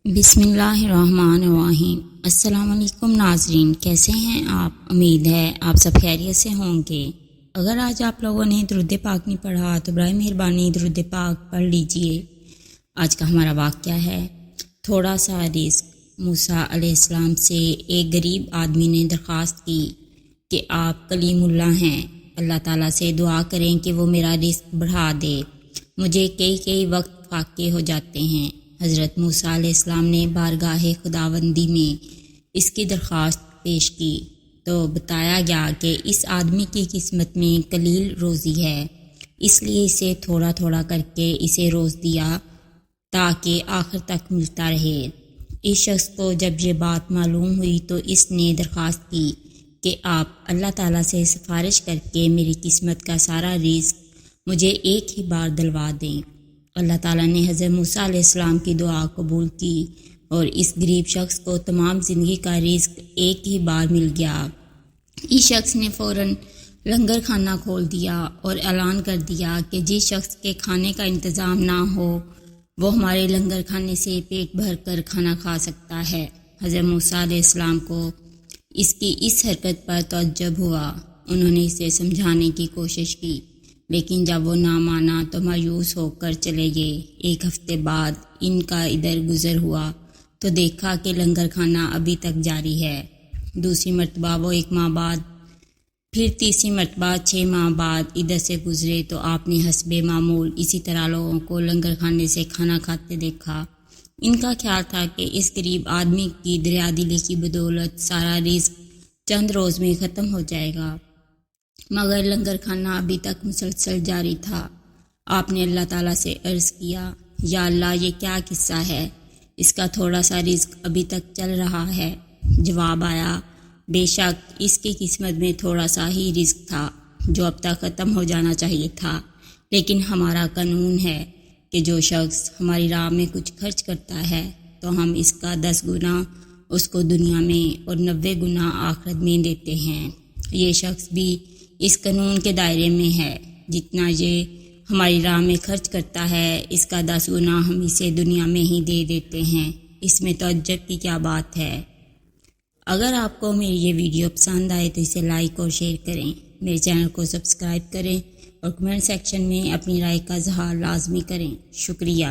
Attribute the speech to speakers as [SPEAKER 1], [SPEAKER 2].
[SPEAKER 1] بسم اللہ الرحمن الرحیم۔ السلام علیکم ناظرین، کیسے ہیں آپ؟ امید ہے آپ سب خیریت سے ہوں گے۔ اگر آج آپ لوگوں نے درود پاک نہیں پڑھا تو برائے مہربانی درود پاک پڑھ لیجئے۔ آج کا ہمارا واقعہ ہے تھوڑا سا رزق۔ موسیٰ علیہ السلام سے ایک غریب آدمی نے درخواست کی کہ آپ کلیم اللہ ہیں، اللہ تعالیٰ سے دعا کریں کہ وہ میرا رزق بڑھا دے، مجھے کئی وقت فاقے ہو جاتے ہیں۔ حضرت موسیٰ علیہ السلام نے بارگاہ خداوندی میں اس کی درخواست پیش کی تو بتایا گیا کہ اس آدمی کی قسمت میں قلیل روزی ہے، اس لیے اسے تھوڑا تھوڑا کر کے اسے روز دیا تاکہ آخر تک ملتا رہے۔ اس شخص کو جب یہ بات معلوم ہوئی تو اس نے درخواست کی کہ آپ اللہ تعالیٰ سے سفارش کر کے میری قسمت کا سارا رزق مجھے ایک ہی بار دلوا دیں۔ اللہ تعالیٰ نے حضرت موسیٰ علیہ السلام کی دعا قبول کی اور اس غریب شخص کو تمام زندگی کا رزق ایک ہی بار مل گیا۔ اس شخص نے فوراً لنگر کھانا کھول دیا اور اعلان کر دیا کہ جس شخص کے کھانے کا انتظام نہ ہو وہ ہمارے لنگر کھانے سے پیٹ بھر کر کھانا کھا سکتا ہے۔ حضرت موسیٰ علیہ السلام کو اس کی اس حرکت پر تعجب ہوا۔ انہوں نے اسے سمجھانے کی کوشش کی لیکن جب وہ نہ مانا تو مایوس ہو کر چلے گئے۔ ایک ہفتے بعد ان کا ادھر گزر ہوا تو دیکھا کہ لنگر کھانا ابھی تک جاری ہے۔ دوسری مرتبہ وہ 1 ماہ بعد، پھر تیسری مرتبہ 6 ماہ بعد ادھر سے گزرے تو آپ نے حسب معمول اسی طرح لوگوں کو لنگر کھانے سے کھانا کھاتے دیکھا۔ ان کا خیال تھا کہ اس غریب آدمی کی دریا دلی کی بدولت سارا رزق چند روز میں ختم ہو جائے گا، مگر لنگر کھانا ابھی تک مسلسل جاری تھا۔ آپ نے اللہ تعالیٰ سے عرض کیا، یا اللہ یہ کیا قصہ ہے، اس کا تھوڑا سا رزق ابھی تک چل رہا ہے۔ جواب آیا، بے شک اس کی قسمت میں تھوڑا سا ہی رزق تھا جو اب تک ختم ہو جانا چاہیے تھا، لیکن ہمارا قانون ہے کہ جو شخص ہماری راہ میں کچھ خرچ کرتا ہے تو ہم اس کا 10 گنا اس کو دنیا میں اور 90 گنا آخرت میں دیتے ہیں۔ یہ شخص بھی اس قانون کے دائرے میں ہے، جتنا یہ ہماری راہ میں خرچ کرتا ہے اس کا 10 گنا ہم اسے دنیا میں ہی دے دیتے ہیں۔ اس میں تعجب کی کیا بات ہے؟ اگر آپ کو میری یہ ویڈیو پسند آئے تو اسے لائک اور شیئر کریں، میرے چینل کو سبسکرائب کریں اور کمنٹ سیکشن میں اپنی رائے کا اظہار لازمی کریں۔ شکریہ۔